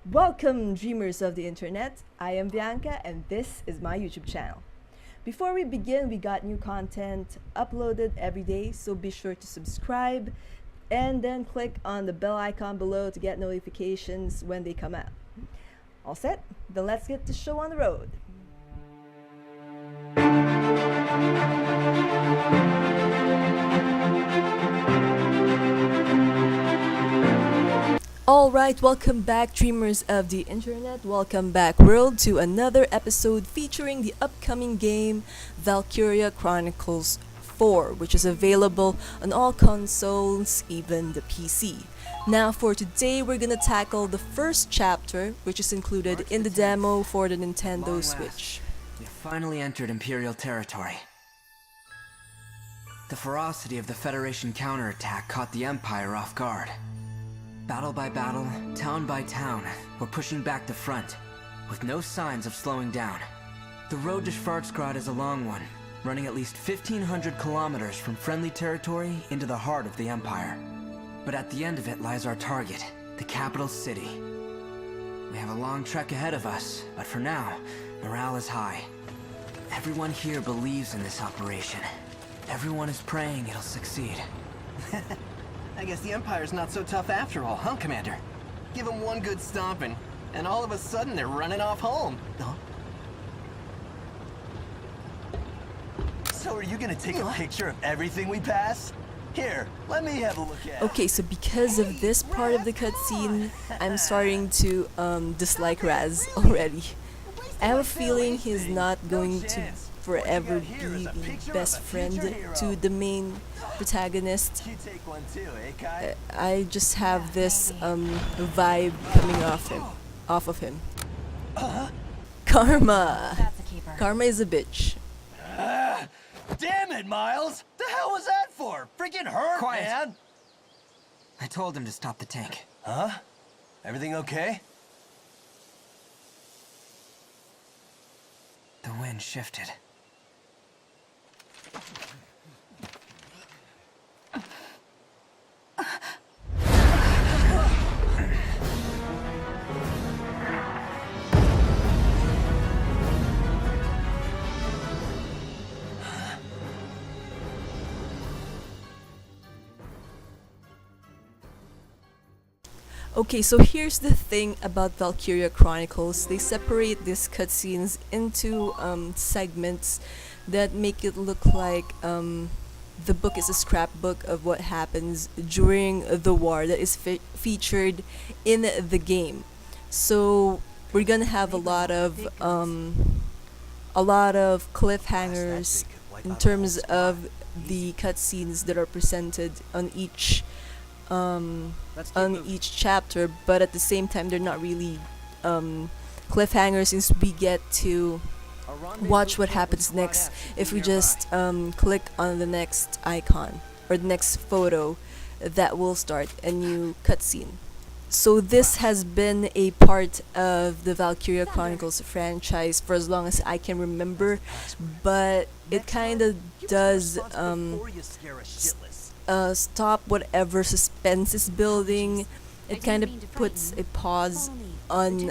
Welcome, dreamers of the internet. I am Bianca, and this is my YouTube channel. Before we begin, we got new content uploaded every day, so be sure to subscribe and then click on the bell icon below to get notifications when they come out. All set? Then let's get the show on the road. Alright, welcome back, dreamers of the internet. Welcome back, world, to another episode featuring the upcoming game Valkyria Chronicles 4, which is available on all consoles, even the PC. Now, for today, we're gonna tackle the first chapter, which is included in the demo for the Nintendo Switch. You finally entered Imperial territory. The ferocity of the Federation counterattack caught the Empire off guard. Battle by battle, town by town, we're pushing back the front, with no signs of slowing down. The road to Schwarzgrad is a long one, running at least 1,500 kilometers from friendly territory into the heart of the Empire. But at the end of it lies our target, the capital city. We have a long trek ahead of us, but for now, morale is high. Everyone here believes in this operation. Everyone is praying it'll succeed. I guess the Empire's not so tough after all, huh, Commander? Give them one good stomping, and all of a sudden they're running off home. Huh? So are you gonna take a picture of everything we pass? Here, let me have a look at it. Okay, so because of this part of the cutscene, I'm starting to dislike Raz already. I have a feeling he's not going to forever be the best friend to the main protagonist. I just have this vibe coming off of him. Karma. Karma is a bitch. Damn it, Miles! The hell was that for? Freaking hurt, Quiet. man! I told him to stop the tank. Huh? Everything okay? The wind shifted. Okay, so here's the thing about Valkyria Chronicles. They separate these cutscenes into segments that make it look like the book is a scrapbook of what happens during the war that is featured in the game. So we're gonna have a lot of cliffhangers in terms of the cutscenes that are presented on each chapter, but at the same time they're not really cliffhangers, since we get to watch what happens next if we just click on the next icon or the next photo that will start a new cutscene. So this has been a part of the Valkyria Chronicles franchise for as long as I can remember, but it kind of does stop whatever suspense is building. It kind of puts a pause on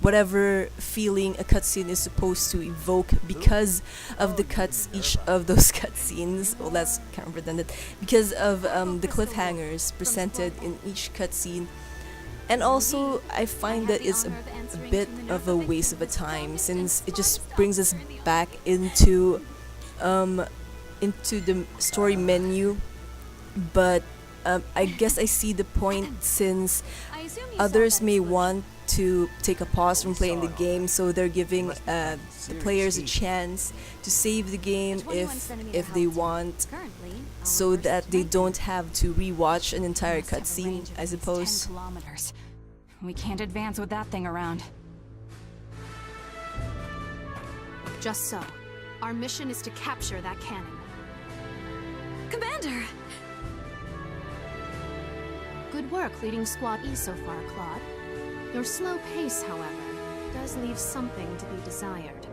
whatever feeling a cutscene is supposed to evoke because of the each of those cutscenes. Well, that's kind of redundant. Because of the cliffhangers presented in each cutscene. And also, I find that it's a bit of a waste of a time, since it just brings us back into the story menu. But I guess I see the point, since others may want to take a pause from playing the game, so they're giving the players a chance to save the game if they want, so that they don't have to rewatch an entire cutscene, I suppose. We can't advance with that thing around. Just so. Our mission is to capture that cannon. Commander! Good work leading Squad E so far, Claude. Your slow pace, however, does leave something to be desired.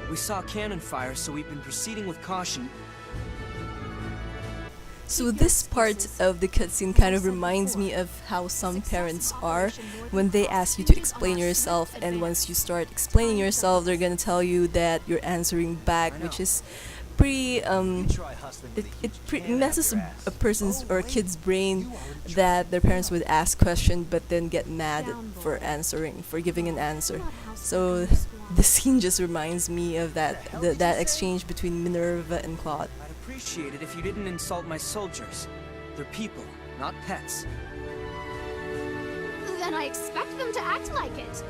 We saw cannon fire, so we've been proceeding with caution. So this part of the cutscene kind of reminds me of how some parents are when they ask you to explain yourself, and once you start explaining yourself, they're gonna tell you that you're answering back, which is pretty it messes a person's or a kid's brain that their parents would ask question but then get mad for giving an answer. So the scene just reminds me of that exchange between Minerva and Claude. I'd appreciate it if you didn't insult my soldiers. They're people, not pets. Then I expect them to act like it.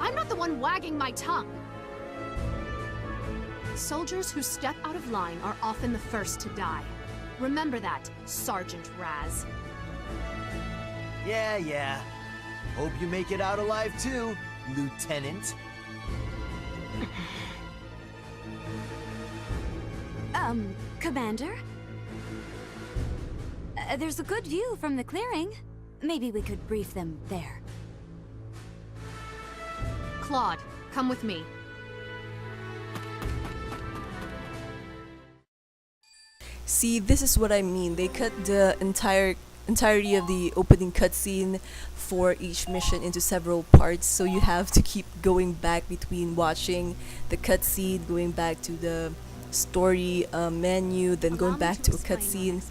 I'm not the one wagging my tongue. Soldiers who step out of line are often the first to die. Remember that, Sergeant Raz. Yeah. Hope you make it out alive too, Lieutenant. Commander? There's a good view from the clearing. Maybe we could brief them there. Claude, come with me. See, this is what I mean. They cut the entirety of the opening cutscene for each mission into several parts, so you have to keep going back between watching the cutscene, going back to the story menu, then going back to a cutscene.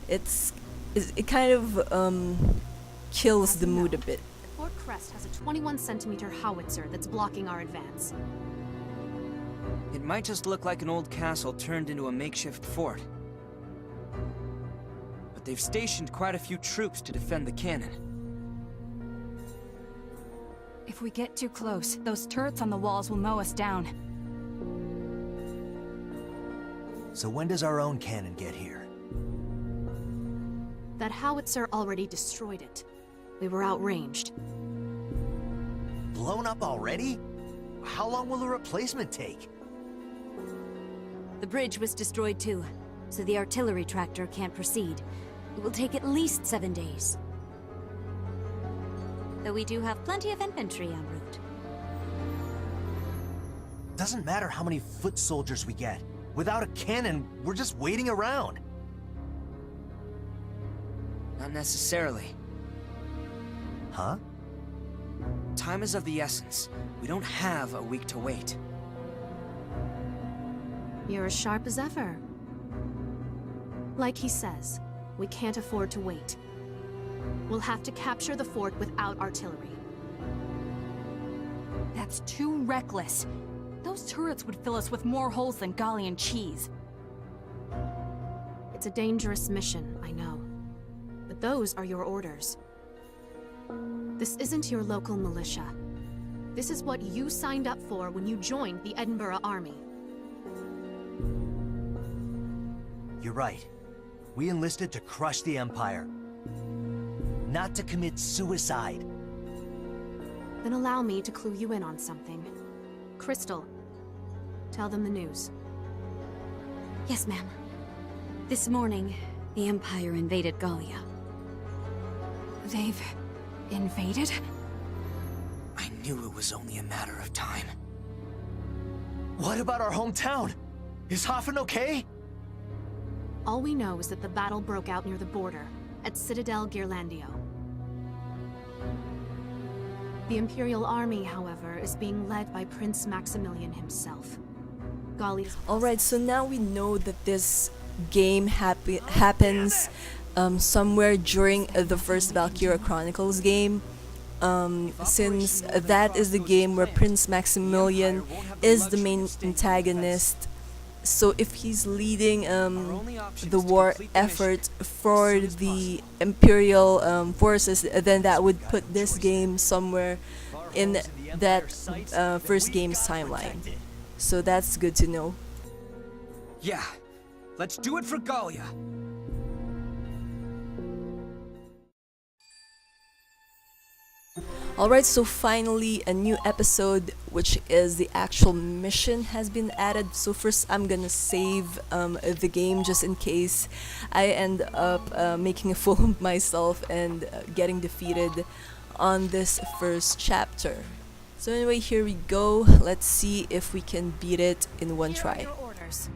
It kind of kills the mood a bit. Fort Crest has a 21-centimeter howitzer that's blocking our advance. It might just look like an old castle turned into a makeshift fort. But they've stationed quite a few troops to defend the cannon. If we get too close, those turrets on the walls will mow us down. So when does our own cannon get here? That howitzer already destroyed it. We were outranged. Blown up already? How long will a replacement take? The bridge was destroyed too, so the artillery tractor can't proceed. It will take at least 7 days. Though we do have plenty of infantry en route. Doesn't matter how many foot soldiers we get. Without a cannon, we're just waiting around. Not necessarily. Huh? Time is of the essence. We don't have a week to wait. You're as sharp as ever. Like he says, we can't afford to wait. We'll have to capture the fort without artillery. That's too reckless. Those turrets would fill us with more holes than Gallian cheese. It's a dangerous mission, I know. But those are your orders. This isn't your local militia. This is what you signed up for when you joined the Edinburgh Army. You're right. We enlisted to crush the Empire. Not to commit suicide. Then allow me to clue you in on something. Crystal, tell them the news. Yes, ma'am. This morning, the Empire invaded Gallia. They've invaded? I knew it was only a matter of time. What about our hometown? Is Hoffen okay? All we know is that the battle broke out near the border, at Citadel Ghirlandaio. The Imperial army, however, is being led by Prince Maximilian himself. Gallia's... Alright, so now we know that this game happens somewhere during the first Valkyria Chronicles game. Since that is the game where Prince Maximilian is the main antagonist. So if he's leading the war effort for the Imperial forces, then that would put this game somewhere in that first game's timeline. So that's good to know. Yeah, let's do it for Gallia. Alright, so finally a new episode, which is the actual mission, has been added. So first I'm gonna save the game just in case I end up making a fool of myself and getting defeated on this first chapter. So anyway, here we go. Let's see if we can beat it in one try. Your orders.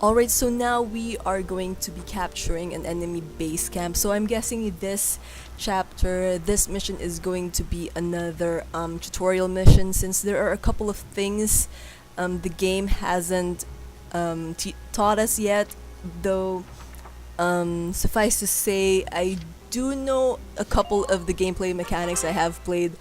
Alright, so now we are going to be capturing an enemy base camp. So I'm guessing this chapter, this mission is going to be another tutorial mission, since there are a couple of things the game hasn't taught us yet. Though suffice to say, I do know a couple of the gameplay mechanics. I have played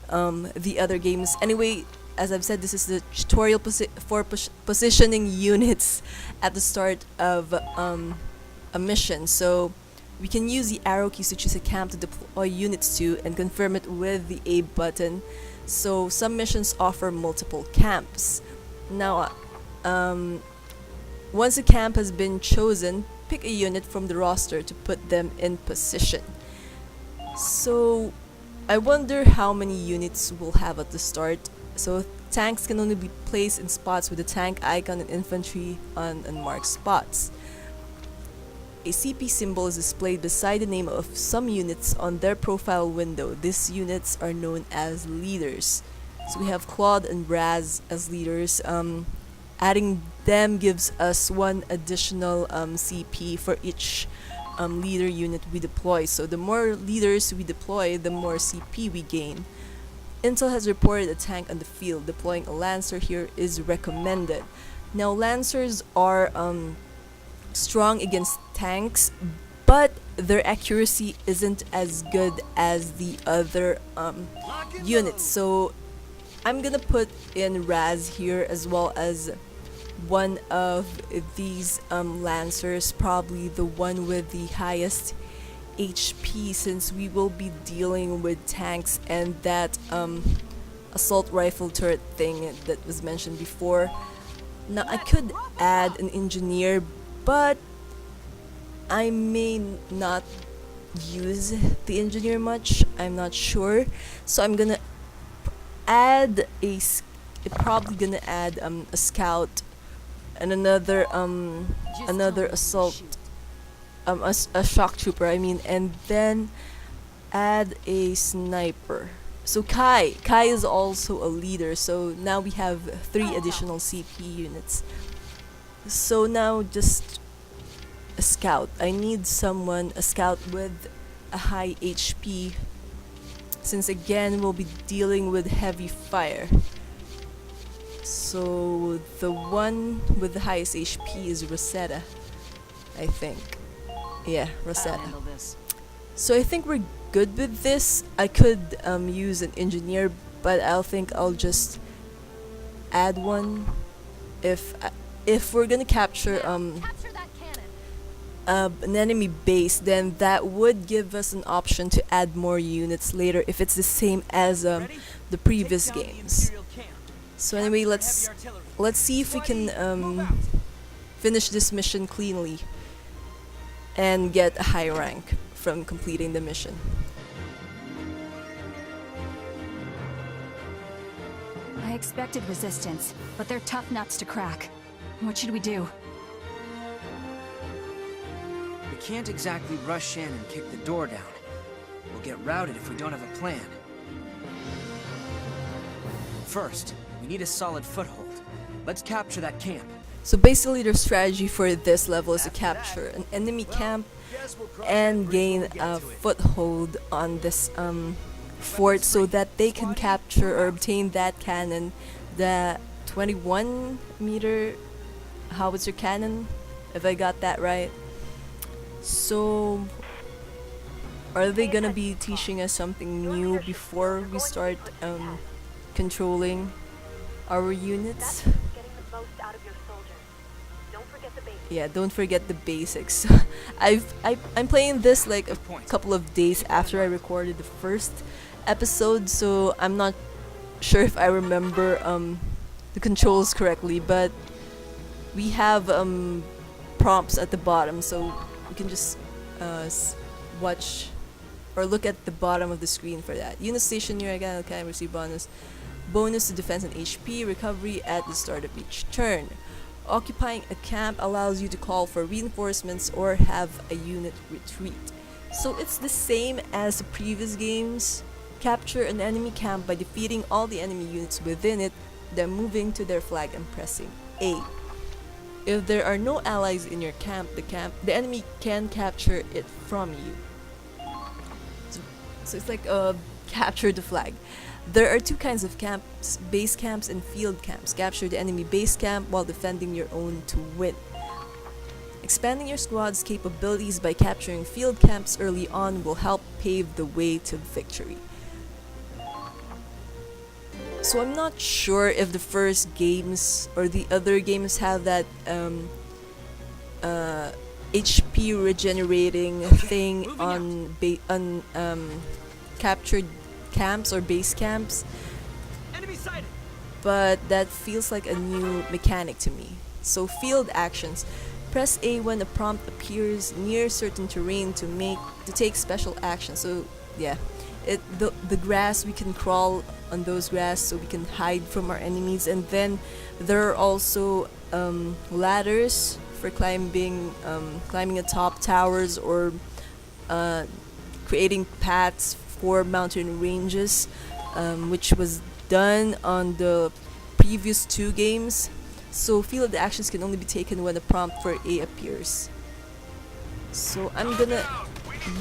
the other games. Anyway, as I've said, this is the tutorial for positioning units at the start of a mission. So we can use the arrow keys to choose a camp to deploy units to and confirm it with the A button. So some missions offer multiple camps. Now, once a camp has been chosen, pick a unit from the roster to put them in position. So I wonder how many units we'll have at the start. So tanks can only be placed in spots with a tank icon and infantry on unmarked spots. A CP symbol is displayed beside the name of some units on their profile window. These units are known as leaders. So we have Claude and Raz as leaders. Adding them gives us one additional CP for each leader unit we deploy. So the more leaders we deploy, the more CP we gain. Intel has reported a tank on the field. Deploying a Lancer here is recommended. Now, Lancers are strong against tanks, but their accuracy isn't as good as the other units. So I'm gonna put in Raz here, as well as one of these Lancers, probably the one with the highest HP, since we will be dealing with tanks and that assault rifle turret thing that was mentioned before. Now I could add an engineer, but I may not use the engineer much. I'm not sure, so I'm gonna add probably gonna add a scout and another assault, a shock trooper, I mean, and then add a sniper. So Kai is also a leader, so now we have 3 additional CP units. So now just a scout. I need a scout with a high HP, since again we'll be dealing with heavy fire. So the one with the highest HP is Rosetta, I think. Yeah, Rosetta. So I think we're good with this. I could use an engineer, but I'll just add one. If we're gonna capture an enemy base, then that would give us an option to add more units later if it's the same as the previous games. So anyway, let's see if we can finish this mission cleanly and get a high rank from completing the mission. I expected resistance, but they're tough nuts to crack. What should we do? We can't exactly rush in and kick the door down. We'll get routed if we don't have a plan. First, we need a solid foothold. Let's capture that camp. So basically their strategy for this level is to capture an enemy camp and gain a foothold on this fort, so that they can capture or obtain that cannon, the 21 meter howitzer cannon, if I got that right. So are they gonna be teaching us something new before we start controlling our units? Yeah, don't forget the basics. I'm playing this like a couple of days after I recorded the first episode, so I'm not sure if I remember the controls correctly, but we have prompts at the bottom, so you can just watch or look at the bottom of the screen for that. Unit station near again can receive bonus to defense and HP recovery at the start of each turn. Occupying a camp allows you to call for reinforcements or have a unit retreat. So it's the same as the previous games. Capture an enemy camp by defeating all the enemy units within it, then moving to their flag and pressing A. If there are no allies in your camp, the enemy can capture it from you. So it's like capture the flag. There are two kinds of camps: base camps and field camps. Capture the enemy base camp while defending your own to win. Expanding your squad's capabilities by capturing field camps early on will help pave the way to victory. So I'm not sure if the first games or the other games have that HP regenerating thing on captured camps or base camps, but that feels like a new mechanic to me. So field actions. Press A when a prompt appears near certain terrain to take special action. So yeah, the grass, we can crawl on those grass so we can hide from our enemies, and then there are also ladders for climbing atop towers or creating paths for mountain ranges, which was done on the previous two games. So field actions can only be taken when a prompt for A appears. So I'm gonna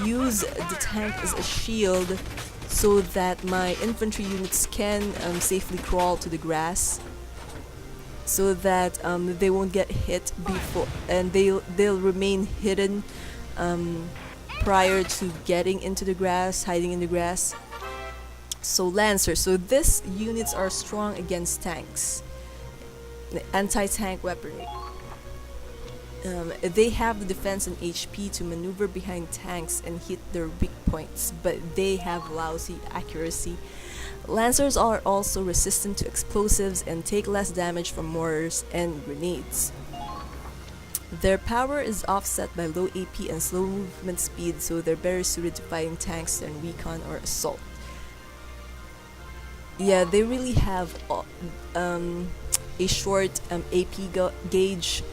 use the tank as a shield so that my infantry units can safely crawl to the grass, so that they won't get hit before, and they'll remain hidden prior to getting into the grass, hiding in the grass. So Lancer. So these units are strong against tanks, anti-tank weaponry. They have the defense and HP to maneuver behind tanks and hit their weak points, but they have lousy accuracy. Lancers are also resistant to explosives and take less damage from mortars and grenades. Their power is offset by low AP and slow movement speed, so they're better suited to fighting tanks than recon or assault. Yeah, they really have a short AP gauge,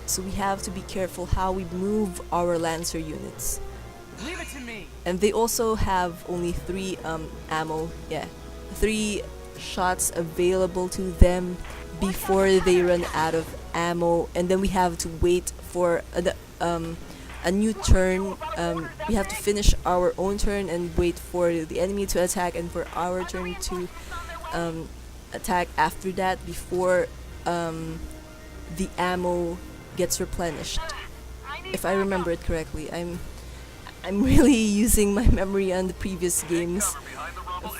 so we have to be careful how we move our Lancer units. Leave it to me. And they also have only 3 ammo, 3 shots available to them before they run out of ammo, and then we have to wait for a new turn. We have to finish our own turn and wait for the enemy to attack, and for our turn to attack after that before the ammo gets replenished. If I remember it correctly, I'm really using my memory on the previous games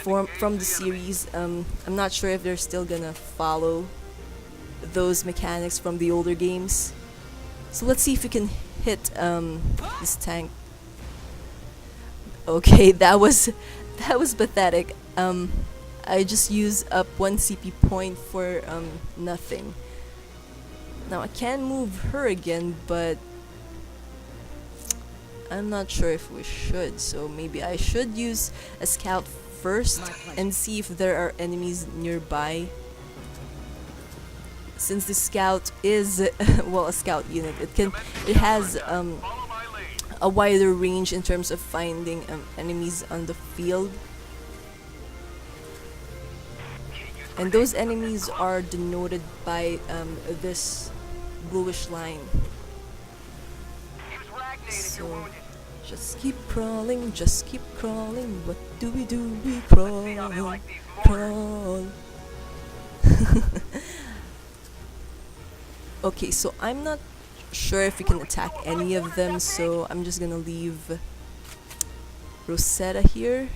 from the series. I'm not sure if they're still gonna follow those mechanics from the older games. So let's see if we can hit this tank. Okay, that was pathetic. I just used up 1 CP point for nothing. Now I can move her again, but I'm not sure if we should. So maybe I should use a scout first and see if there are enemies nearby. Since the scout is well, a scout unit, it has a wider range in terms of finding enemies on the field. And those enemies are denoted by this bluish line. So just keep crawling, just keep crawling. What do? We crawl, crawl. Okay, so I'm not sure if we can attack any of them, so I'm just gonna leave Rosetta here.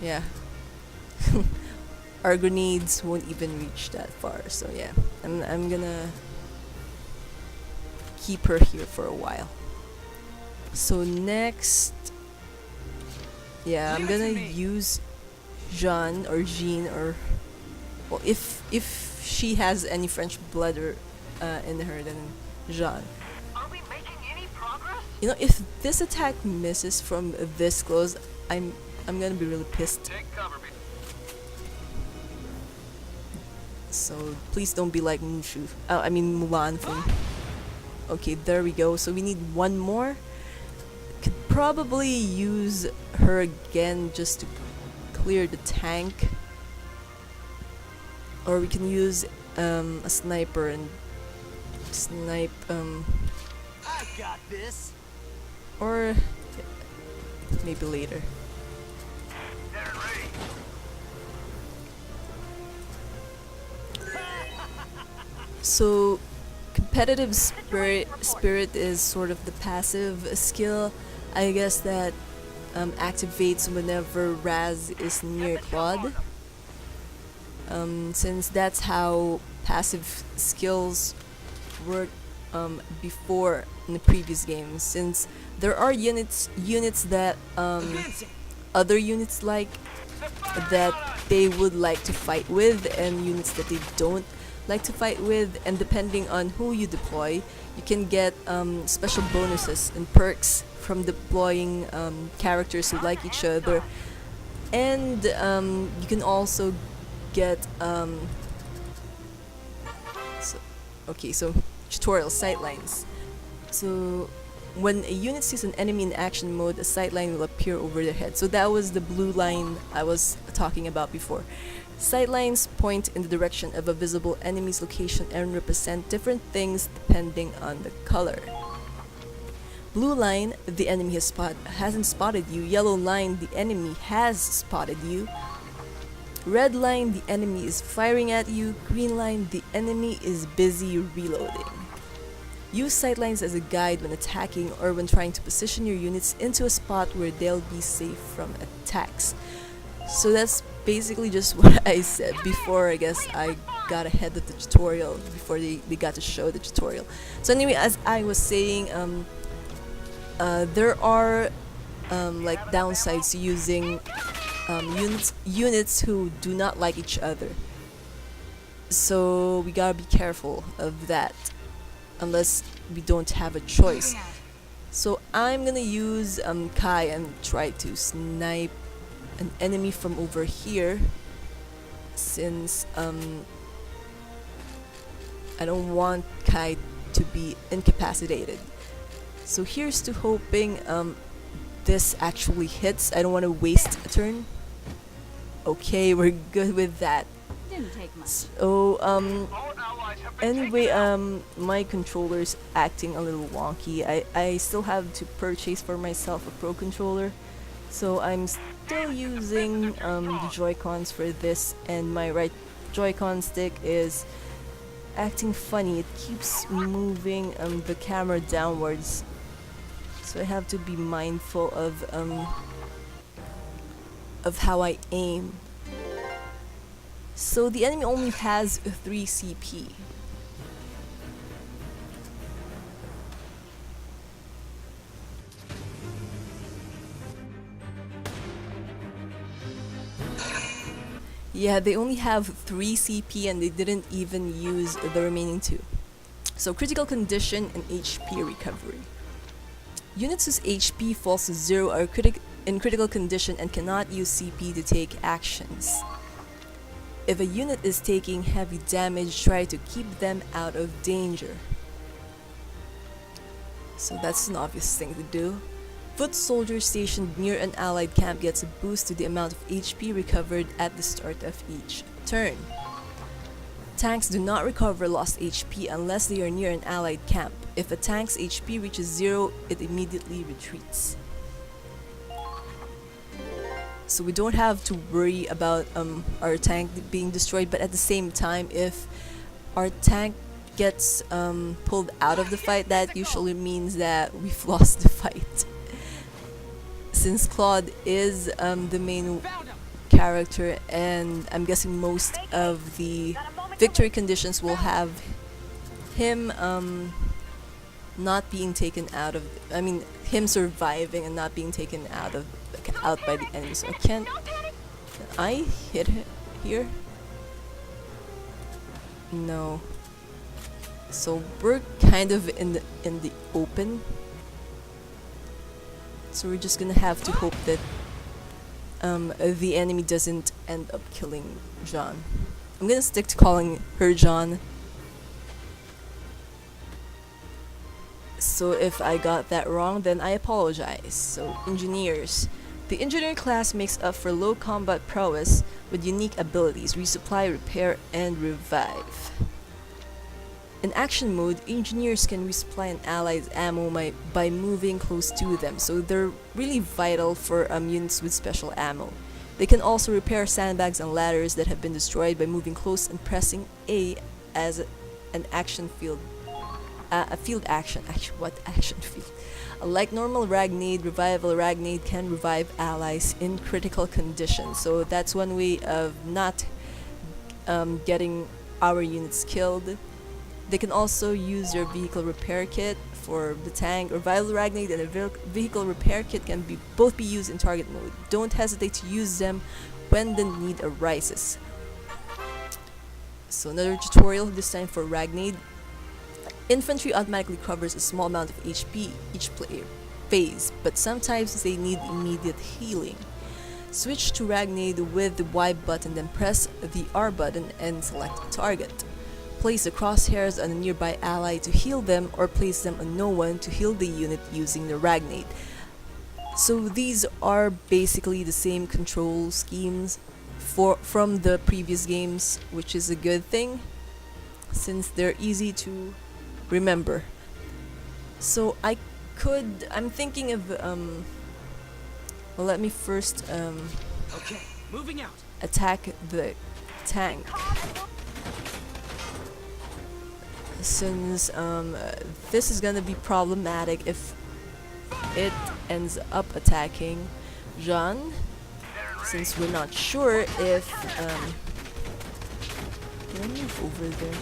Yeah. Our grenades won't even reach that far, so yeah. I'm gonna keep her here for a while. So next, yeah, I'm gonna use Jean or Jean, or well, if she has any French blood or in her, then Jean. Are we making any progress? You know, if this attack misses from this close, I'm gonna be really pissed. Take cover, me. So please don't be like Mushu. Mulan from. Okay, there we go. So we need one more. Could probably use her again just to clear the tank. Or we can use a sniper and snipe, I got this. or maybe later. So competitive spirit is sort of the passive skill, I guess, that activates whenever Raz is near Claude. Since that's how passive skills work before in the previous games. Since there are units that other units like, that they would like to fight with, and units that they don't like to fight with, and depending on who you deploy, you can get special bonuses and perks from deploying characters who like each other, and you can also get so tutorial sightlines. So when a unit sees an enemy in action mode, a sightline will appear over their head. So that was the blue line I was talking about before. Sightlines point in the direction of a visible enemy's location and represent different things depending on the color. Blue line, the enemy hasn't spotted you. Yellow line, the enemy has spotted you. Red line, the enemy is firing at you. Green line, the enemy is busy reloading. Use sightlines as a guide when attacking or when trying to position your units into a spot where they'll be safe from attacks. So that's basically just what I said before. I guess I got ahead of the tutorial before they got to show the tutorial. So anyway, as I was saying, there are like downsides to using units who do not like each other. So we gotta be careful of that, unless we don't have a choice. So I'm gonna use Kai and try to snipe an enemy from over here, since I don't want Kai to be incapacitated. So here's to hoping this actually hits. I don't want to waste a turn. Okay, we're good with that. Didn't take much. So anyway, my controller's acting a little wonky. I still have to purchase for myself a pro controller, so I'm still using the Joy-Cons for this, and my right Joy-Con stick is acting funny. It keeps moving the camera downwards, so I have to be mindful of how I aim. So the enemy only has 3 CP. Yeah, they only have 3 CP and they didn't even use the remaining 2. So critical condition and HP recovery. Units whose HP falls to 0 are in critical condition and cannot use CP to take actions. If a unit is taking heavy damage, try to keep them out of danger. So that's an obvious thing to do. Foot soldier stationed near an allied camp gets a boost to the amount of HP recovered at the start of each turn. Tanks do not recover lost HP unless they are near an allied camp. If a tank's HP reaches 0, it immediately retreats. So we don't have to worry about our tank being destroyed, but at the same time, if our tank gets pulled out of the fight, that usually means that we've lost the fight. Since Claude is the main character, and I'm guessing most of the victory conditions will have him not being taken out of, him surviving and not being taken out by the enemy. So can I hit him here? No. So we're kind of in the open. So we're just gonna have to hope that the enemy doesn't end up killing John. I'm gonna stick to calling her John. So if I got that wrong, then I apologize. So engineers. The engineer class makes up for low combat prowess with unique abilities: resupply, repair, and revive. In action mode, engineers can resupply an ally's ammo by moving close to them, so they're really vital for units with special ammo. They can also repair sandbags and ladders that have been destroyed by moving close and pressing A as an action field. A field action. Actually, what action field? Like normal Ragnade, Revival Ragnade can revive allies in critical conditions, so that's one way of not getting our units killed. They can also use their vehicle repair kit for the tank. Revival Ragnade and a vehicle repair kit can both be used in target mode. Don't hesitate to use them when the need arises. So another tutorial, this time for Ragnade. Infantry automatically covers a small amount of HP each player phase, but sometimes they need immediate healing. Switch to Ragnade with the Y button, then press the R button and select a target. Place the crosshairs on a nearby ally to heal them, or place them on no one to heal the unit using the Ragnade. So these are basically the same control schemes from the previous games, which is a good thing since they're easy to remember. So I'm thinking of well, let me first Okay, moving out. attack the tank, since this is gonna be problematic if it ends up attacking Jean, since we're not sure if can I move over there?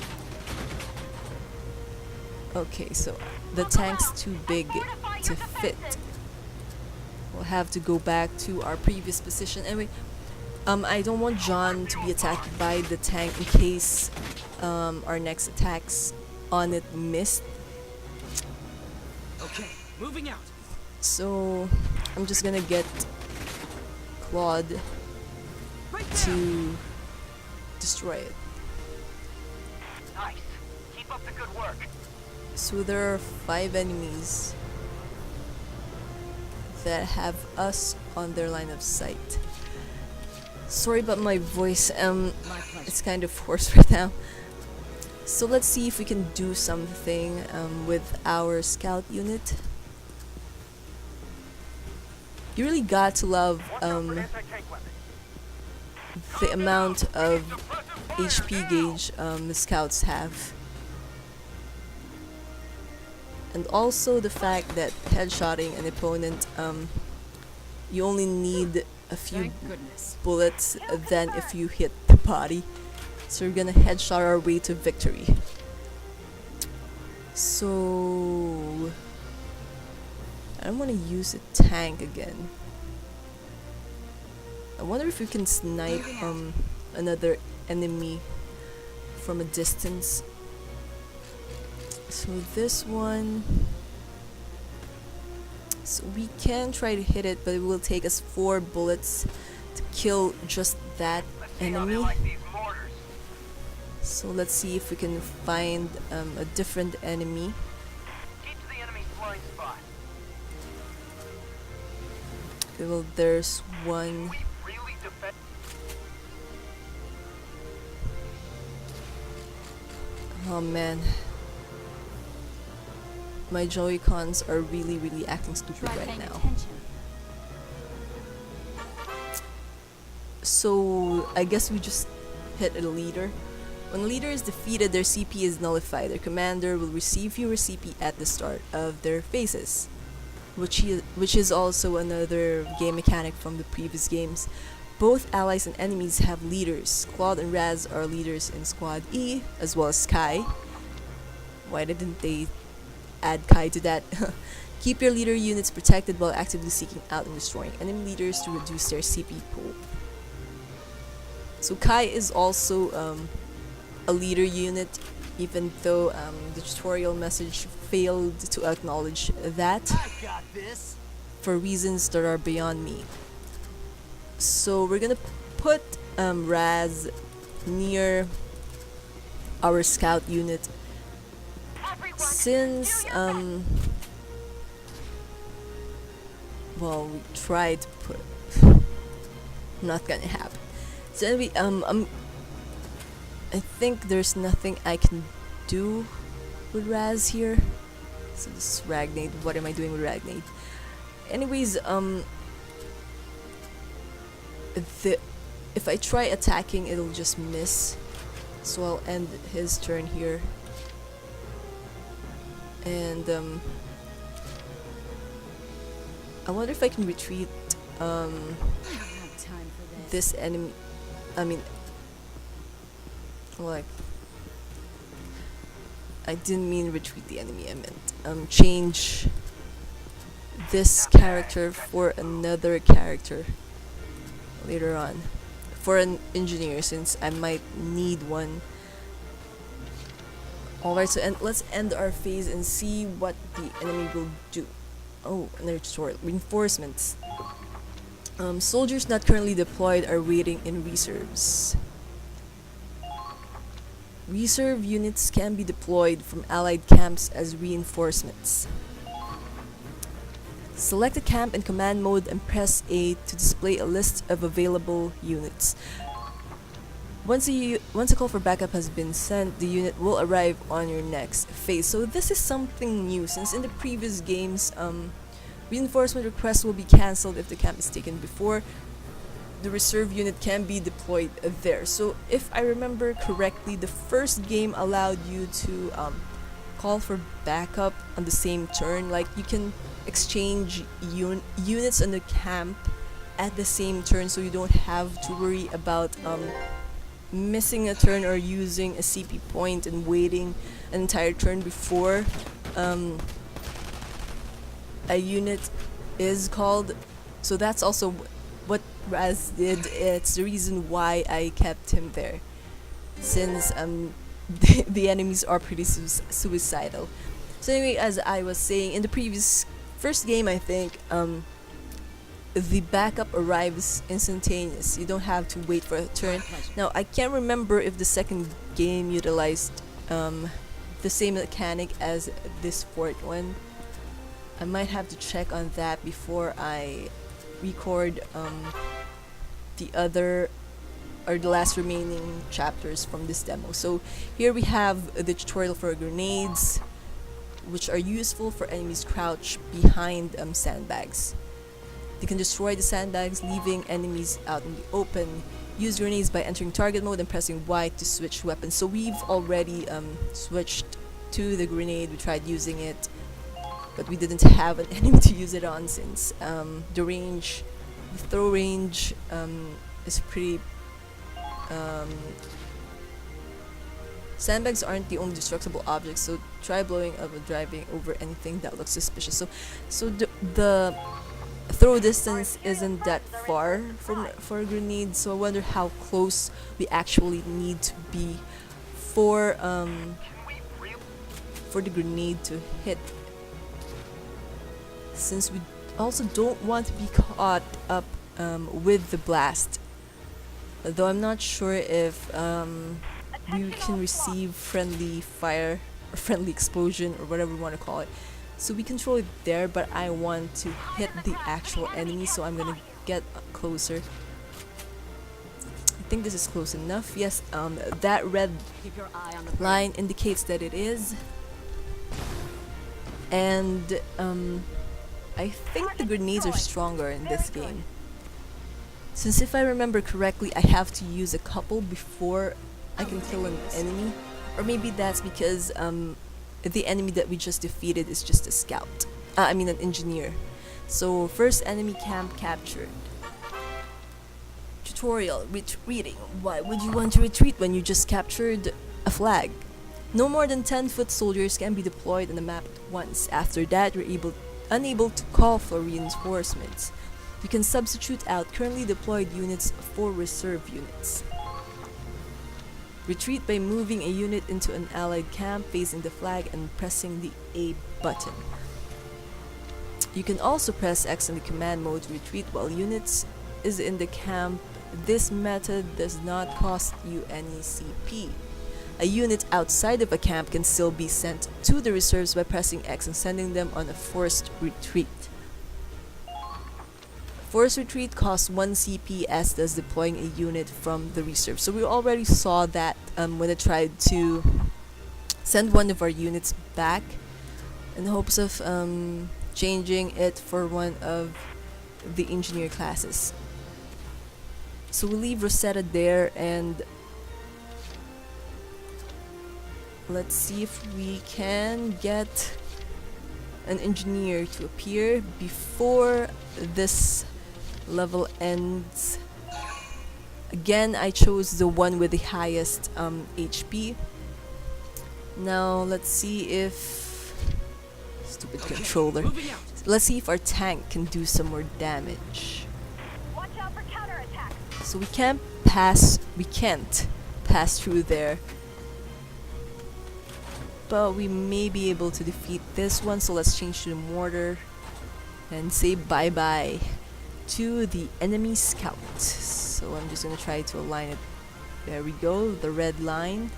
Okay, so the tank's too big to fit. We'll have to go back to our previous position. Anyway, I don't want John to be attacked by the tank in case our next attacks on it missed. Okay, moving out. So I'm just gonna get Claude to destroy it. Nice. Keep up the good work. So there are 5 enemies that have us on their line of sight. Sorry about my voice, it's kind of hoarse right now. So let's see if we can do something with our scout unit. You really got to love the amount of HP gauge the scouts have. And also the fact that headshotting an opponent, you only need a few bullets than if you hit the body. So we're gonna headshot our way to victory. So I don't want to use a tank again. I wonder if we can snipe another enemy from a distance. So this one, so we can try to hit it, but it will take us 4 bullets to kill just that enemy. So let's see if we can find a different enemy. Keep to the enemy's blind spot. Okay, well, there's one. We really defend. Oh man. My Joy-Cons are really acting stupid right now. So I guess we just hit a leader. When a leader is defeated, their CP is nullified. Their commander will receive fewer CP at the start of their phases, which is also another game mechanic from the previous games. Both allies and enemies have leaders. Claude and Raz are leaders in Squad E, as well as Kai. Why didn't they add Kai to that? Keep your leader units protected while actively seeking out and destroying enemy leaders to reduce their CP pool. So Kai is also a leader unit, even though the tutorial message failed to acknowledge that for reasons that are beyond me. So we're gonna put Raz near our scout unit, since well, we tried to put not gonna happen. So anyway, I think there's nothing I can do with Raz here. So this is Ragnade. What am I doing with Ragnade? Anyways, if I try attacking, it'll just miss. So I'll end his turn here. And I wonder if I can retreat this enemy. I mean, like, I didn't mean retreat the enemy. I meant change this character for another character later on, for an engineer, since I might need one. Alright, so let's end our phase and see what the enemy will do. Oh, another tutorial. Reinforcements. Soldiers not currently deployed are waiting in reserves. Reserve units can be deployed from allied camps as reinforcements. Select a camp in command mode and press A to display a list of available units. Once a call for backup has been sent, the unit will arrive on your next phase. So this is something new, since in the previous games, reinforcement requests will be cancelled if the camp is taken before the reserve unit can be deployed there. So if I remember correctly, the first game allowed you to call for backup on the same turn. Like, you can exchange units in the camp at the same turn, so you don't have to worry about missing a turn or using a CP point and waiting an entire turn before a unit is called. So that's also what Raz did. It's the reason why I kept him there, since the enemies are pretty suicidal. So anyway, as I was saying, in the first game, I think the backup arrives instantaneous. You don't have to wait for a turn. Now, I can't remember if the second game utilized the same mechanic as this fourth one. I might have to check on that before I record the other or the last remaining chapters from this demo. So here we have the tutorial for grenades, which are useful for enemies crouched behind sandbags. They can destroy the sandbags, leaving enemies out in the open. Use grenades by entering target mode and pressing Y to switch weapons. So we've already switched to the grenade. We tried using it, but we didn't have an enemy to use it on, since the throw range is pretty... Sandbags aren't the only destructible objects, so try blowing up or driving over anything that looks suspicious. So the throw distance isn't that far for a grenade, so I wonder how close we actually need to be for the grenade to hit, since we also don't want to be caught up with the blast. Though I'm not sure if we can receive friendly fire or friendly explosion or whatever we want to call it. So we control it there, but I want to hit the actual enemy, so I'm gonna get closer. I think this is close enough. Yes, that red line indicates that it is. And I think the grenades are stronger in this game, since if I remember correctly, I have to use a couple before I can kill an enemy. Or maybe that's because the enemy that we just defeated is just a scout. I mean an engineer. So first enemy camp captured. Tutorial, retreating. Why would you want to retreat when you just captured a flag? No more than 10-foot soldiers can be deployed on the map at once. After that, you're unable to call for reinforcements. You can substitute out currently deployed units for reserve units. Retreat by moving a unit into an allied camp facing the flag and pressing the A button. You can also press X in the command mode to retreat while units is in the camp. This method does not cost you any CP. A unit outside of a camp can still be sent to the reserves by pressing X and sending them on a forced retreat. Forced retreat costs 1 CP, as does deploying a unit from the reserve. So we already saw that when I tried to send one of our units back in hopes of changing it for one of the engineer classes. So we leave Rosetta there, and let's see if we can get an engineer to appear before this level ends. Again, I chose the one with the highest HP. Now let's see if stupid controller. Let's see if our tank can do some more damage. Watch out for counterattack. So we can't pass through there. But we may be able to defeat this one, so let's change to the mortar and say bye-bye to the enemy scout. So I'm just gonna try to align it. There we go, the red line.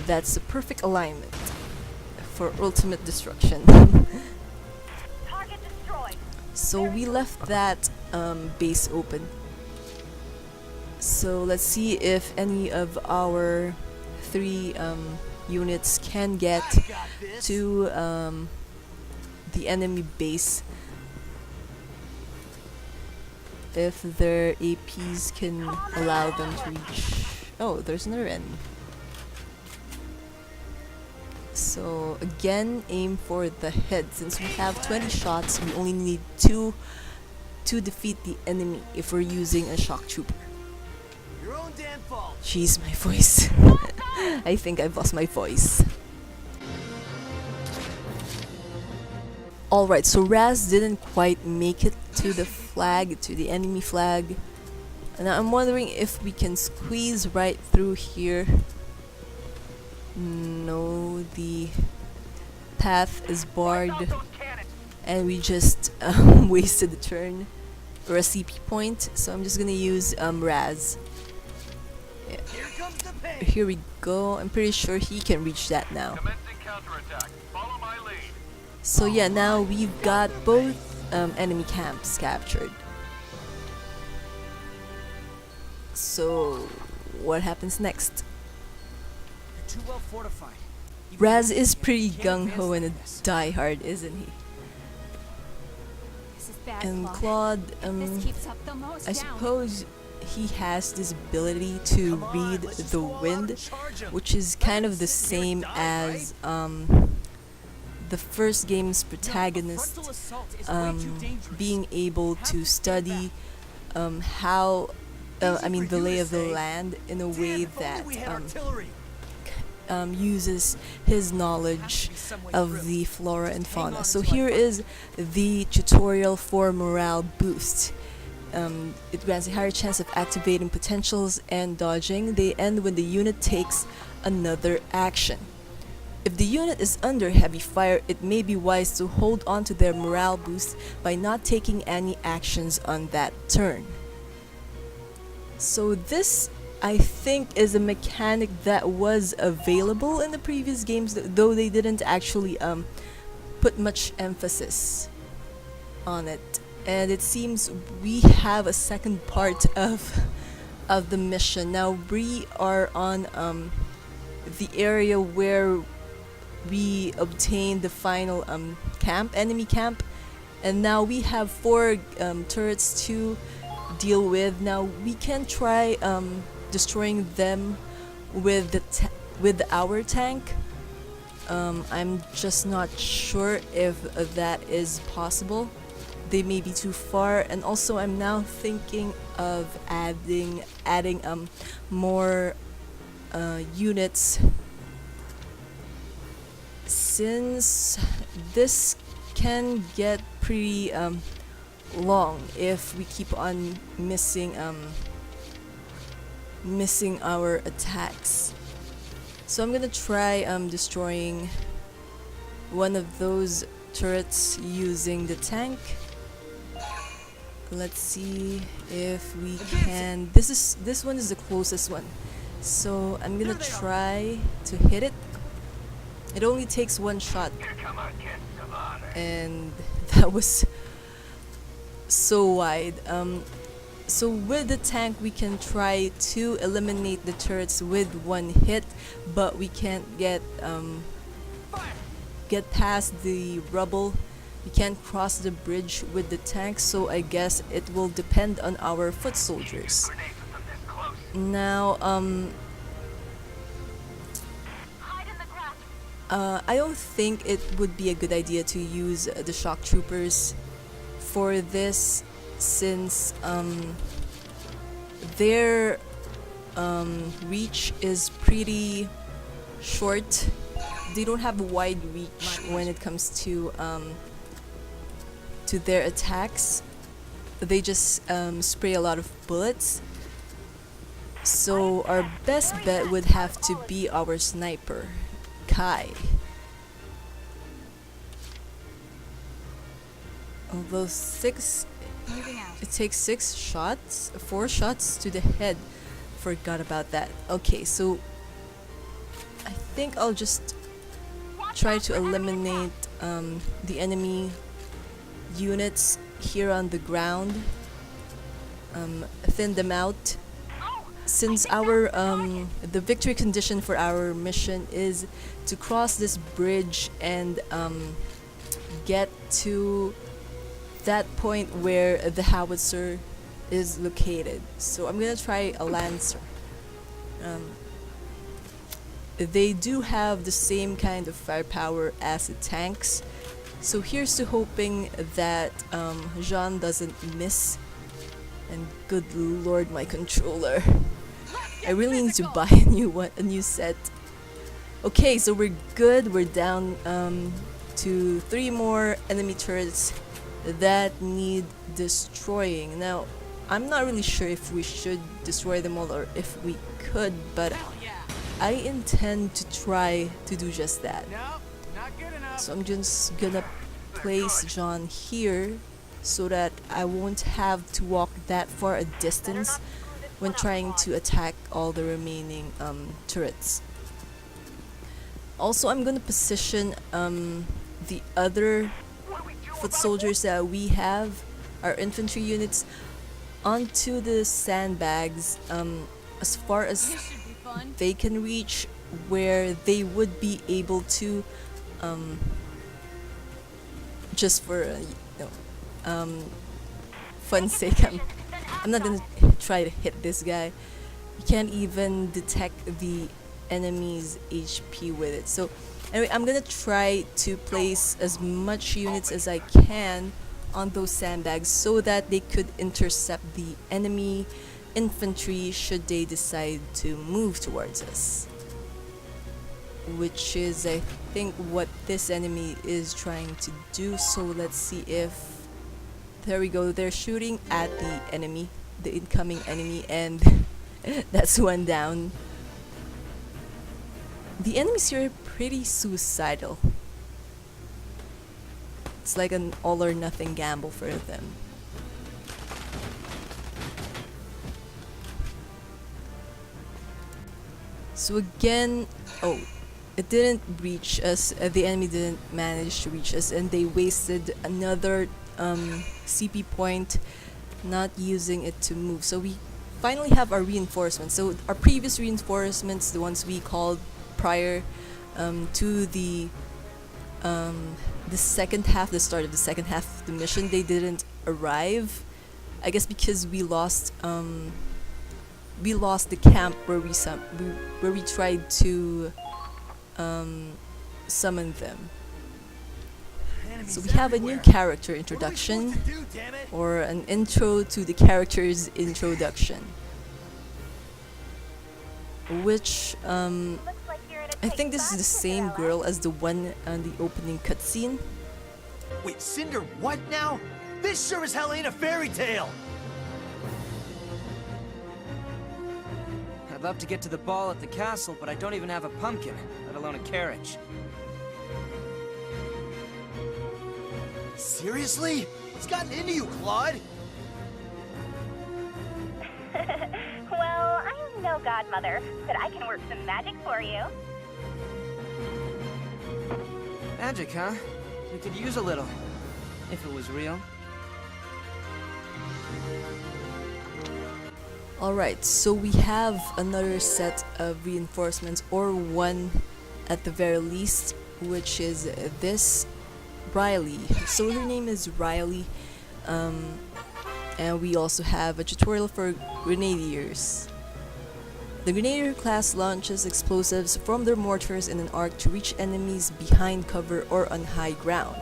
That's the perfect alignment for ultimate destruction. Target destroyed. So we left that base open. So let's see if any of our 3 units can get to the enemy base. If their APs can allow them to reach. Oh, there's another enemy. So again, aim for the head. Since we have 20 shots, we only need 2 to defeat the enemy if we're using a shock trooper. Your own damn fault. Jeez, my voice. I think I've lost my voice. Alright, so Raz didn't quite make it to the flag, to the enemy flag. And I'm wondering if we can squeeze right through here. No, the path is barred. And we just wasted a turn or a CP point. So I'm just gonna use Raz. Yeah. Here we go. I'm pretty sure he can reach that now. So yeah, now we've got both enemy camps captured. So what happens next? You're too well fortified. Raz is pretty gung-ho and a diehard, isn't he? This is bad, And Claude. Claude, If this keeps up, they'll mow us I down. suppose he has this ability to read the wind, which is kind of the same as the first game's protagonist being able to study the lay of the land in a way that uses his knowledge of the flora and fauna. So here is the tutorial for morale boost. It grants a higher chance of activating potentials and dodging. They end when the unit takes another action. If the unit is under heavy fire, it may be wise to hold on to their morale boost by not taking any actions on that turn. So this, I think, is a mechanic that was available in the previous games, though they didn't actually put much emphasis on it. And it seems we have a second part of the mission. Now we are on the area where we obtained the final enemy camp, and now we have 4 turrets to deal with. Now we can try destroying them with our tank. I'm just not sure if that is possible. They may be too far, and also I'm now thinking of adding more units, since this can get pretty long if we keep on missing our attacks. So I'm gonna try destroying one of those turrets using the tank. Let's see if we can. This one is the closest one, so I'm gonna try to hit it. It only takes 1 shot, and that was so wide. So with the tank, we can try to eliminate the turrets with one hit, but we can't get past the rubble. We can't cross the bridge with the tank, so I guess it will depend on our foot soldiers. Now, I don't think it would be a good idea to use the shock troopers for this, since their reach is pretty short. They don't have a wide reach when it comes to their attacks. They just spray a lot of bullets. So our best bet would have to be our sniper, Kai. Although it takes 4 shots to the head. Forgot about that. Okay, so I think I'll just try to eliminate the enemy units here on the ground. Thin them out. Since our the victory condition for our mission is to cross this bridge and get to that point where the howitzer is located. So I'm gonna try a lancer. They do have the same kind of firepower as the tanks, so here's to hoping that Jean doesn't miss. And good lord, my controller, I really need to buy a new set. Okay, so we're good. We're down to 3 more enemy turrets that need destroying. Now, I'm not really sure if we should destroy them all or if we could, but I intend to try to do just that. So I'm just gonna place John here so that I won't have to walk that far a distance when trying to attack all the remaining turrets. Also, I'm gonna position the other foot soldiers that we have, our infantry units, onto the sandbags as far as they can reach, where they would be able to just for fun's sake, I'm not gonna try to hit this guy. You can't even detect the enemy's HP with it. So anyway, I'm gonna try to place as much units as I can on those sandbags so that they could intercept the enemy infantry should they decide to move towards us, which is, I think, what this enemy is trying to do. So let's see if... There we go, they're shooting at the enemy, the incoming enemy, and that's one down. The enemies here are pretty suicidal. It's like an all or nothing gamble for them. So again, oh, it didn't reach us, the enemy didn't manage to reach us, and they wasted another CP point not using it to move. So we finally have our reinforcements. So our previous reinforcements, the ones we called prior to the second half, the start of the second half of the mission, they didn't arrive. I guess because we lost the camp where we tried to summon them. So we have a new character introduction, or an intro to the character's introduction, which I think this is the same girl as the one on the opening cutscene. Wait, Cinder, what now? This sure as hell ain't a fairy tale! I'd love to get to the ball at the castle, but I don't even have a pumpkin, let alone a carriage. Seriously? What's gotten into you, Claude? Well, I am no godmother, but I can work some magic for you. Magic, huh? We could use a little, if it was real. Alright, so we have another set of reinforcements, or one at the very least, which is this Riley. So her name is Riley, and we also have a tutorial for Grenadiers. The Grenadier class launches explosives from their mortars in an arc to reach enemies behind cover or on high ground.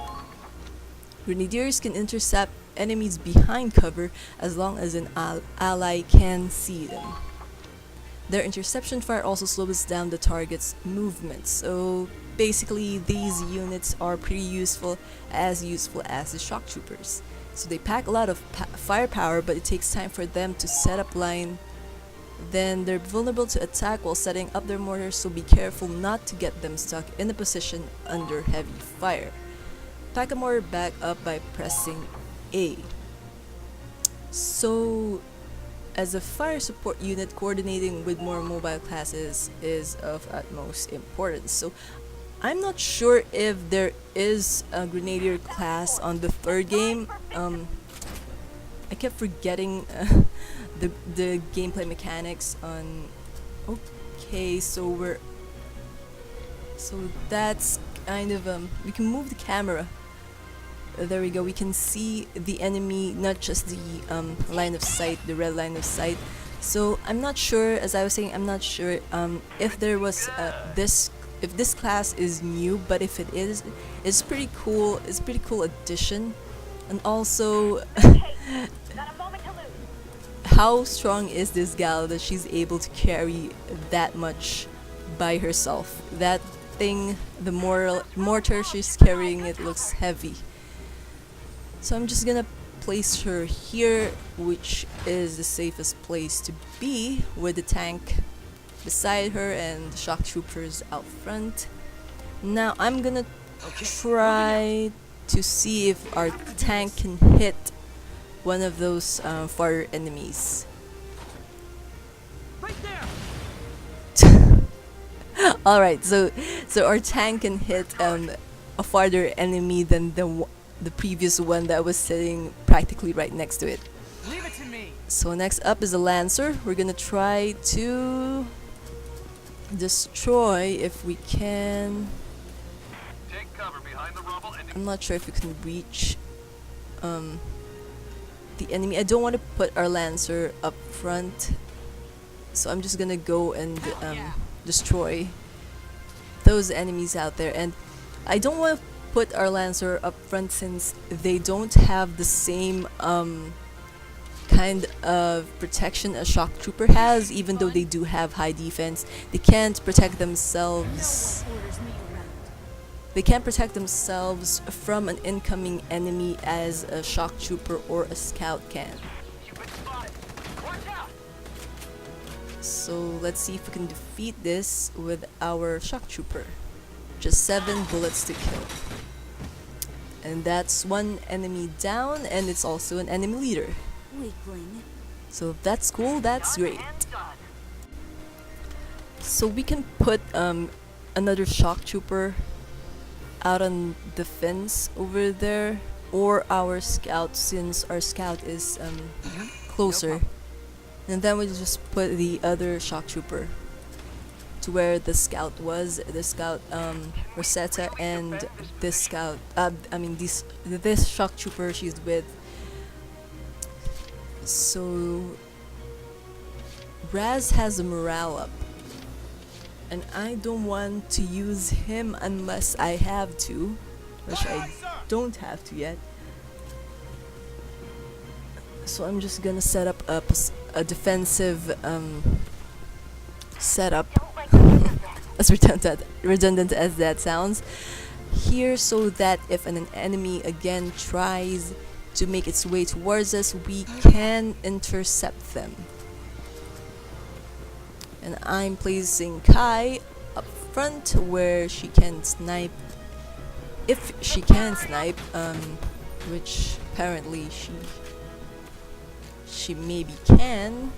Grenadiers can intercept enemies behind cover as long as an ally can see them. Their interception fire also slows down the target's movement, so basically these units are pretty useful as the shock troopers. So they pack a lot of firepower, but it takes time for them to set up line. Then they're vulnerable to attack while setting up their mortars, so be careful not to get them stuck in a position under heavy fire. Pack a mortar back up by pressing A. So, as a fire support unit, coordinating with more mobile classes is of utmost importance. So, I'm not sure if there is a Grenadier class on the third game. I kept forgetting the gameplay mechanics on. Okay, so that's kind of we can move the camera. There we go. We can see the enemy, not just the line of sight, the red line of sight. So I'm not sure, as I was saying, I'm not sure if there was if this class is new, but if it is, it's pretty cool. It's a pretty cool addition, and also how strong is this gal that she's able to carry that much by herself? That thing, the mortar she's carrying, it looks heavy. So I'm just gonna place her here, which is the safest place to be, with the tank beside her and the shock troopers out front. Now I'm gonna try to see if our tank can hit one of those far enemies. Right there. Alright, so our tank can hit a farther enemy than the previous one that was sitting practically right next to it. Leave it to me. So next up is a Lancer. We're gonna try to destroy, if we can. Take cover behind the rubble and I'm not sure if we can reach the enemy. I don't want to put our Lancer up front, so I'm just gonna go and destroy those enemies out there. And I don't want to put our Lancer up front since they don't have the same kind of protection a shock trooper has. Even though they do have high defense, they can't protect themselves. They can't protect themselves from an incoming enemy as a shock trooper or a scout can. So let's see if we can defeat this with our shock trooper. Just 7 bullets to kill. And that's one enemy down, and it's also an enemy leader. Weakling. So that's cool, that's great. So we can put another shock trooper out on the fence over there, or our scout, since our scout is closer. And then we'll just put the other shock trooper to where the scout was. The scout Rosetta, and this scout this shock trooper she's with. So Raz has a morale up, and I don't want to use him unless I have to, which I don't have to yet. So I'm just gonna set up a defensive setup, as redundant as that sounds, here, so that if an enemy again tries to make its way towards us, we can intercept them. And I'm placing Kai up front where she can snipe, if she can snipe, which apparently she maybe can,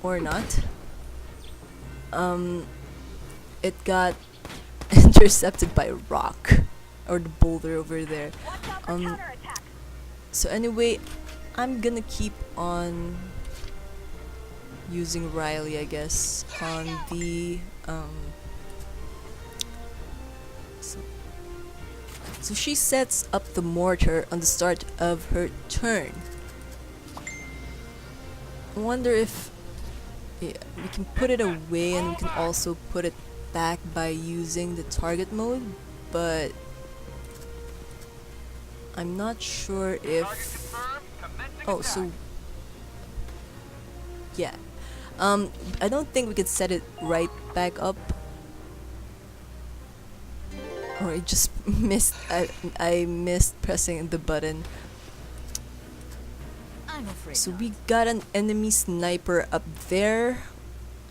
or not. It got intercepted by a rock, or the boulder over there. So anyway, I'm gonna keep on using Riley, I guess, on the so she sets up the mortar on the start of her turn. I wonder if we can put it away, and we can also put it back by using the target mode, but I'm not sure if... Oh, so... Yeah. I don't think we could set it right back up. Or I just missed... I missed pressing the button. So we got an enemy sniper up there,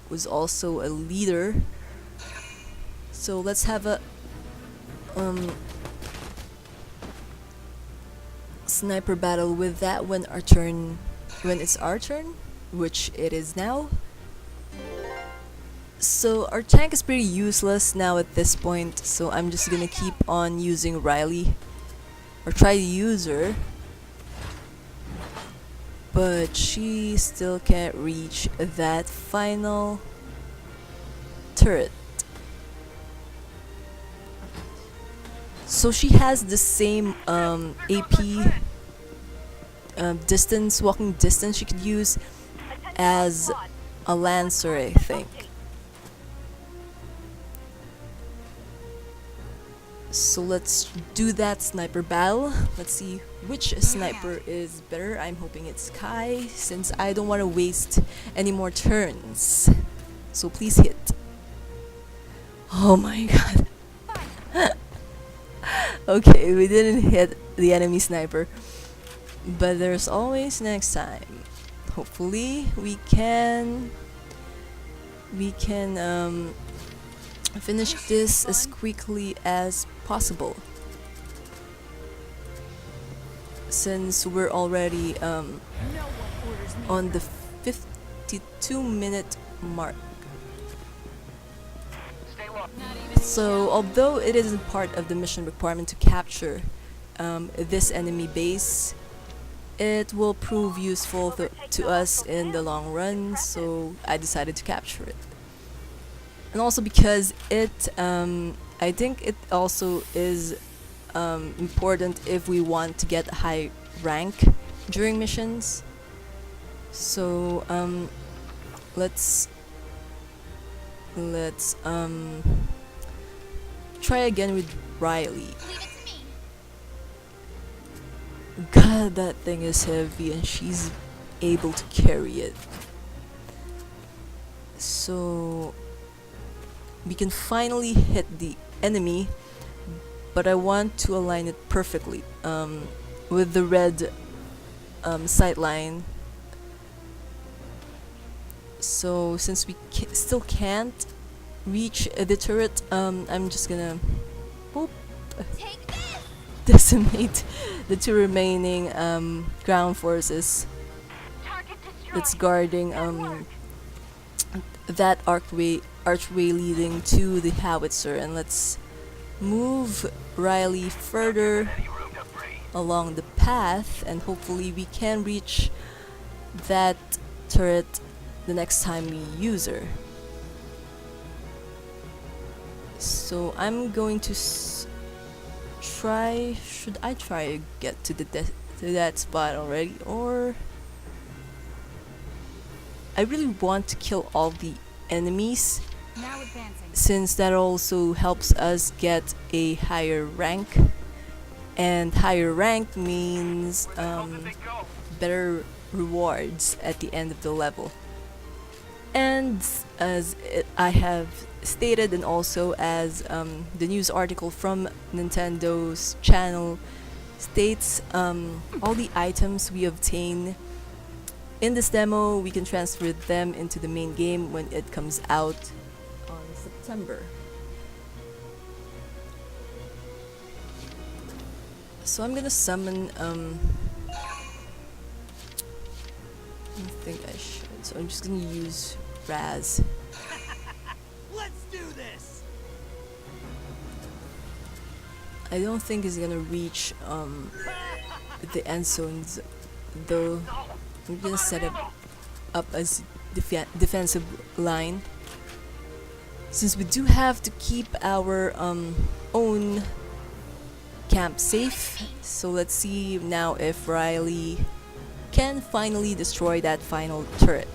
who's also a leader. So let's have a sniper battle with that when it's our turn, which it is now. So our tank is pretty useless now at this point, so I'm just gonna keep on using Riley, or try to use her. But she still can't reach that final turret. So she has the same AP walking distance she could use as a Lancer, I think. So let's do that sniper battle. Let's see which sniper is better. I'm hoping it's Kai, since I don't want to waste any more turns. So please hit. Oh my god. Okay, we didn't hit the enemy sniper, but there's always next time. Hopefully we can finish this as quickly as possible, since we're already on the 52-minute mark. So although it isn't part of the mission requirement to capture this enemy base, it will prove useful to us in the long run, so I decided to capture it. And also because it, I think it also is important if we want to get a high rank during missions. So let's try again with Riley. God, that thing is heavy and she's able to carry it. So we can finally hit the enemy, but I want to align it perfectly with the red sight line. So since we still can't reach the turret, I'm just gonna decimate the two remaining ground forces that's guarding that archway leading to the howitzer, and let's move Riley further along the path, and hopefully we can reach that turret the next time we use her. So I'm going to try. Should I try to get to that spot already, or I really want to kill all the enemies, since that also helps us get a higher rank, and higher rank means better rewards at the end of the level. And as I have stated, and also as the news article from Nintendo's channel states, all the items we obtain in this demo, we can transfer them into the main game when it comes out on September. So I'm gonna summon, I think I should, so I'm just gonna use Raz. Let's do this. I don't think he's gonna reach the end though. I'm gonna set it up as defensive line, since we do have to keep our own camp safe. So let's see now if Riley can finally destroy that final turret.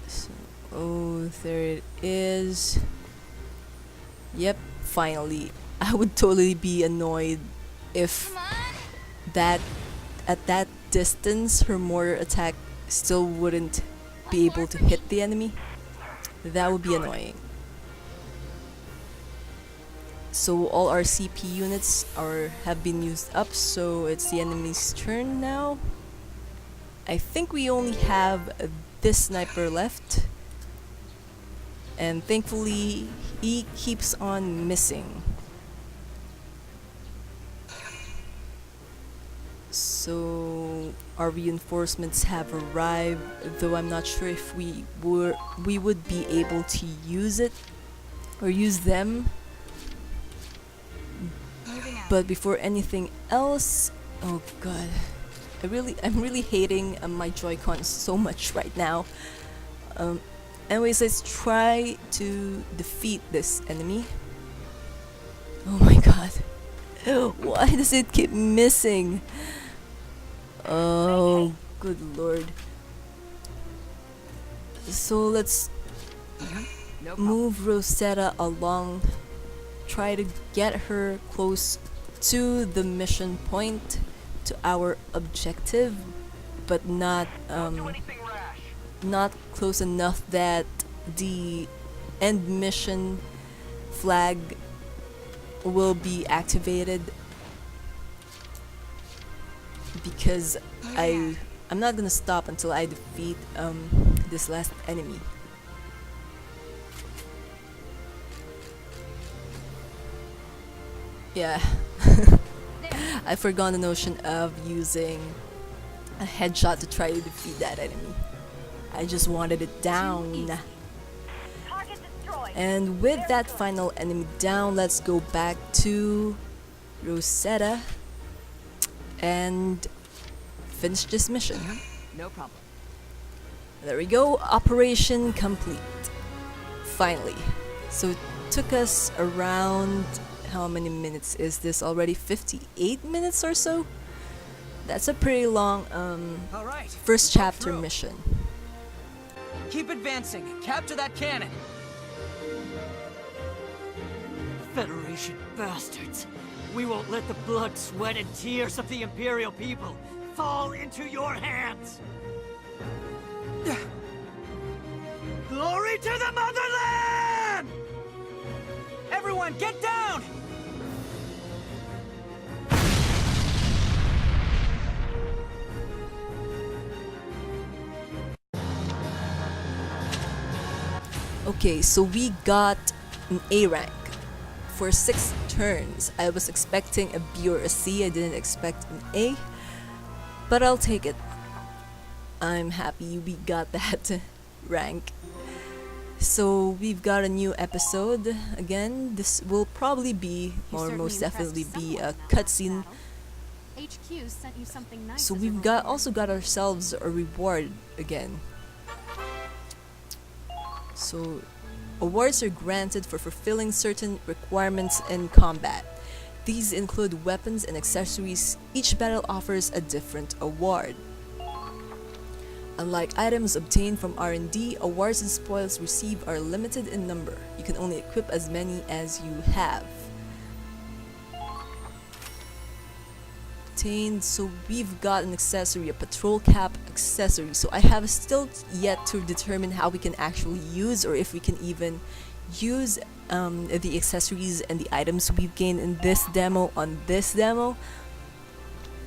So, oh, there it is. Yep, finally. I would totally be annoyed if that at that distance her mortar attack still wouldn't be able to hit the enemy. That would be annoying. So all our CP units have been used up, so it's the enemy's turn now. I think we only have this sniper left, and thankfully he keeps on missing. So our reinforcements have arrived, though I'm not sure if we would be able to use it or use them. But before anything else, oh god, I'm really hating my Joy-Con so much right now. Anyways, let's try to defeat this enemy. Oh my god. Why does it keep missing? Oh, good lord. So let's move Rosetta along. Try to get her close to the mission point, to our objective, but not close enough that the end mission flag will be activated, because I'm not gonna stop until I defeat this last enemy. Yeah. I forgot the notion of using a headshot to try to defeat that enemy. I just wanted it down. And with that final enemy down, let's go back to Rosetta and finish this mission. No problem. There we go, operation complete. Finally. So it took us around, how many minutes is this already? 58 minutes or so? That's a pretty long All right. first chapter mission. Keep advancing. Capture that cannon. Federation bastards. We won't let the blood, sweat, and tears of the Imperial people fall into your hands. Glory to the motherland! Everyone, get down! Okay, so we got an A rank for 6 turns. I was expecting a B or a C, I didn't expect an A, but I'll take it. I'm happy we got that rank. So we've got a new episode. Again, this will probably be, or most definitely be, a cutscene. HQ sent you something nice. So as a we've also got ourselves a reward again. So awards are granted for fulfilling certain requirements in combat. These include weapons and accessories. Each battle offers a different award. Unlike items obtained from R&D, awards and spoils received are limited in number. You can only equip as many as you have. Obtained, so we've got an accessory, a patrol cap accessory. So I have still yet to determine how we can actually use, or if we can even use the accessories and the items we've gained in this demo on this demo,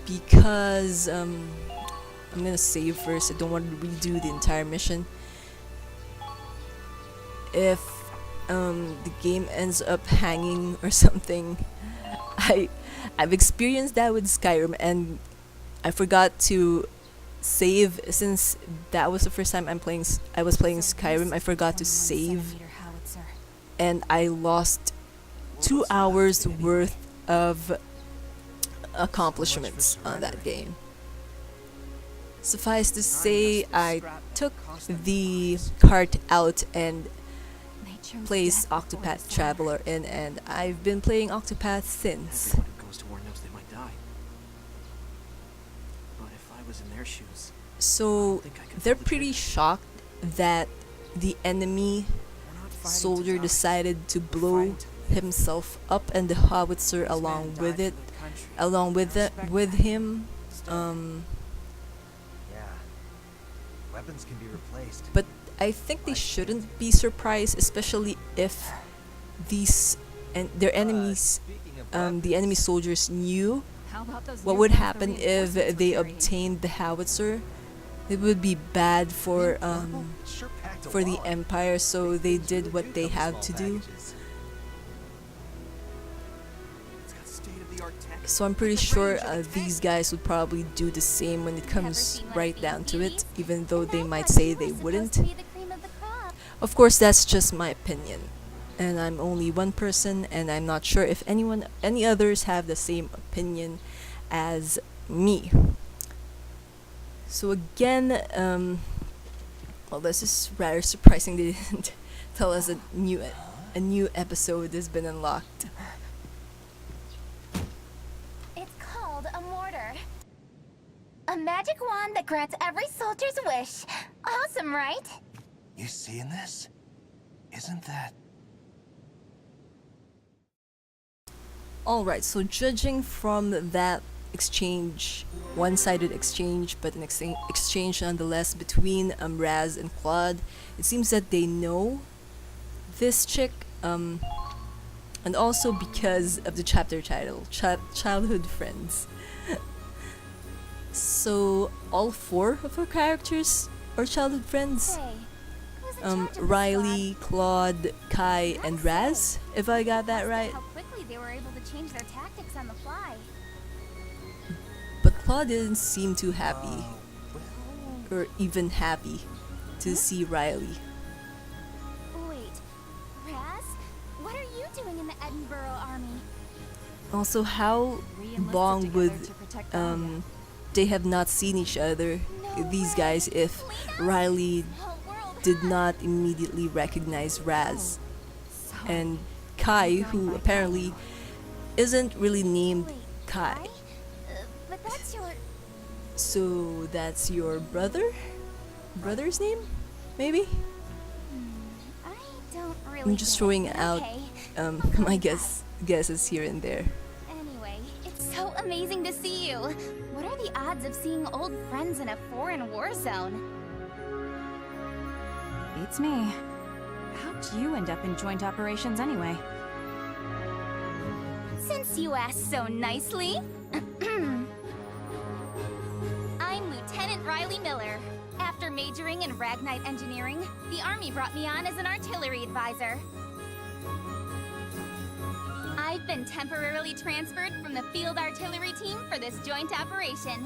because I'm gonna save first. I don't want to redo the entire mission. If the game ends up hanging or something, I've experienced that with Skyrim, and I forgot to save, since that was the first time I was playing Skyrim. I forgot to save, and I lost 2 hours worth of accomplishments on that game. Suffice to say, I took the cart out and placed Octopath Traveler in, and I've been playing Octopath since. Everyone who goes to war knows they might die. But if I was in their shoes, So they're pretty shocked that the enemy soldier decided to blow himself up and the howitzer along with it, with him. Yeah. Weapons can be replaced. But I think they shouldn't be surprised, especially if these and their enemies, the enemy soldiers knew How about those what new would ones happen the if reinforcements they were carrying? obtained the howitzer. It would be bad for the Empire, so they did what they had to do. So I'm pretty sure these guys would probably do the same when it comes right down to it, even though they might say they wouldn't. Of course, that's just my opinion, and I'm only one person, and I'm not sure if any others have the same opinion as me. So again, well, this is rather surprising they didn't tell us a new episode has been unlocked. It's called a mortar. A magic wand that grants every soldier's wish. Awesome, right? You seeing this? Isn't that... Alright, so judging from that exchange, one-sided exchange, but an exchange nonetheless between Raz and Claude, it seems that they know this chick, and also because of the chapter title, Childhood Friends. So all four of our characters are childhood friends. Hey, who's in charge of this Riley, Claude, Kai, and Raz, if I got that right. How quickly they were able to change their tactics on the fly. But Claude didn't seem too happy, or even happy, to see Riley. Wait, Raz? What are you doing in the Edinburgh army? Also, how Re-enlisted long together would to protect Galia. they have not seen each other, these guys, if Riley Whole world did not immediately recognize Raz? So And Kai, who apparently isn't really named Wait, Kai. But that's your... So that's your brother? Brother's name? Maybe? I don't really I'm just get it, throwing but out okay. my guesses here and there. Anyway, it's so amazing to see you. What are the odds of seeing old friends in a foreign war zone? beats me. How'd you end up in joint operations anyway? Since you asked so nicely. I'm Lieutenant Riley Miller. After majoring in Ragnite Engineering, the Army brought me on as an artillery advisor. I've been temporarily transferred from the field artillery team for this joint operation.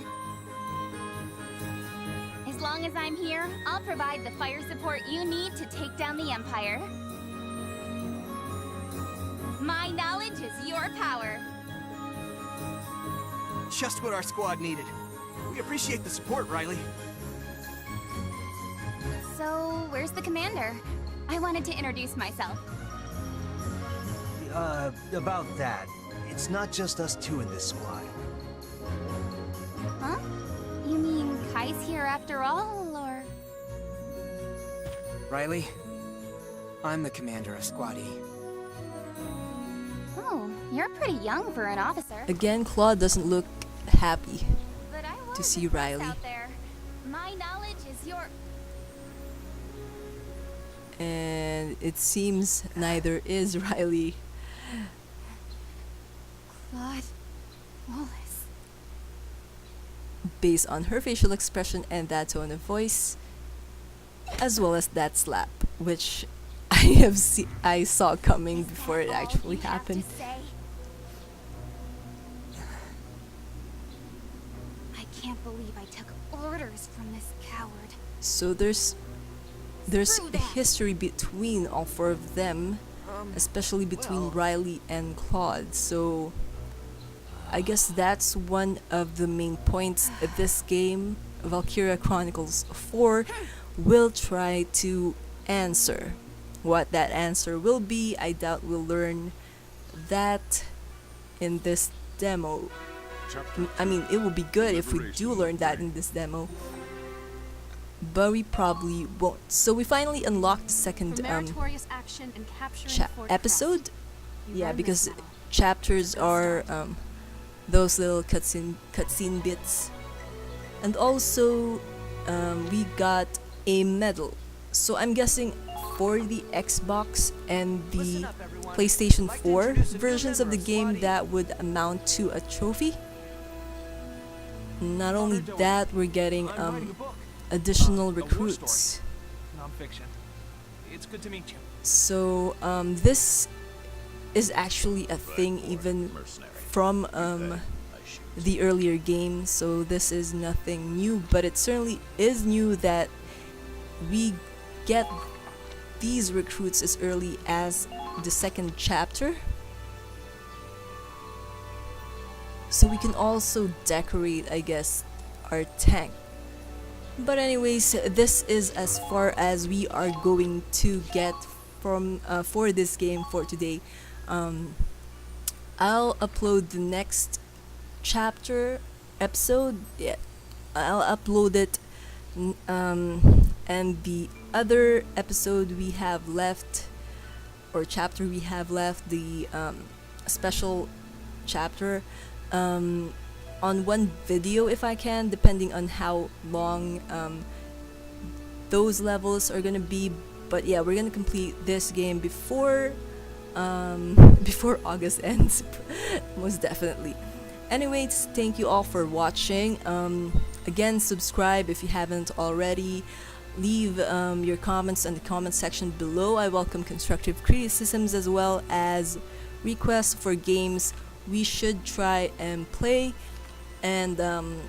As long as I'm here, I'll provide the fire support you need to take down the Empire. My knowledge is your power. just what our squad needed. We appreciate the support, Riley. So, where's the commander? I wanted to introduce myself. About that. It's not just us two in this squad. Huh? You mean Kai's here after all, or...? Riley, I'm the commander of Squad E. Oh, you're pretty young for an officer. Again, Claude doesn't look happy. But I to was see impressed Riley. out there. My knowledge is your... And it seems neither is Riley. Claude Wallace. Based on her facial expression and that tone of voice, as well as that slap, which I saw coming Is before that it all actually you have happened. to say? I can't believe I took orders from this coward. So there's Screw a that. history between all four of them, especially between well- Riley and Claude. So I guess that's one of the main points of this game, Valkyria Chronicles 4, will try to answer. What that answer will be, I doubt we'll learn that in this demo. I mean, it will be good if we do learn that in this demo, but we probably won't. So we finally unlocked the second episode. Yeah, because chapters are those little cutscene bits, and also we got a medal. So I'm guessing for the Xbox and the PlayStation 4 versions of the game, that would amount to a trophy. Not only that, we're getting additional recruits. Non-fiction. It's good to meet you. So this is actually a thing even from the earlier game, so this is nothing new, but it certainly is new that we get these recruits as early as the second chapter. So we can also decorate, I guess, our tank. But anyways, this is as far as we are going to get from for this game for today. I'll upload the next chapter episode. Yeah, I'll upload it, and the other episode we have left, or chapter we have left, the special chapter, on one video if I can, depending on how long those levels are gonna be. But yeah, we're gonna complete this game before before August ends, most definitely. Anyways, thank you all for watching. Again, subscribe if you haven't already. Leave your comments in the comment section below. I welcome constructive criticisms as well as requests for games we should try and play, and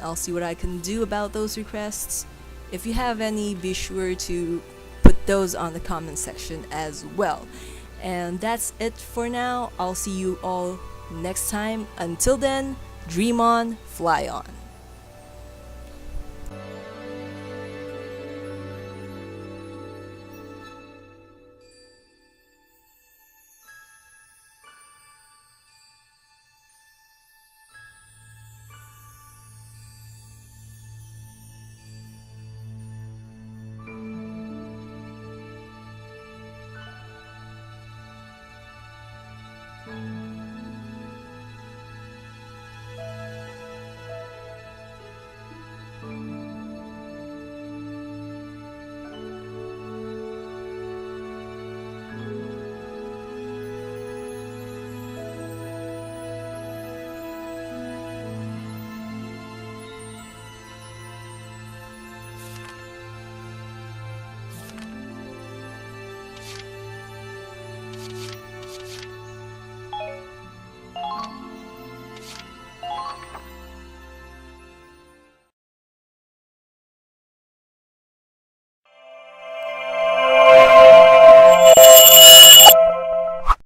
I'll see what I can do about those requests. If you have any, be sure to put those on the comment section as well. And that's it for now. I'll see you all next time. Until then, dream on, fly on.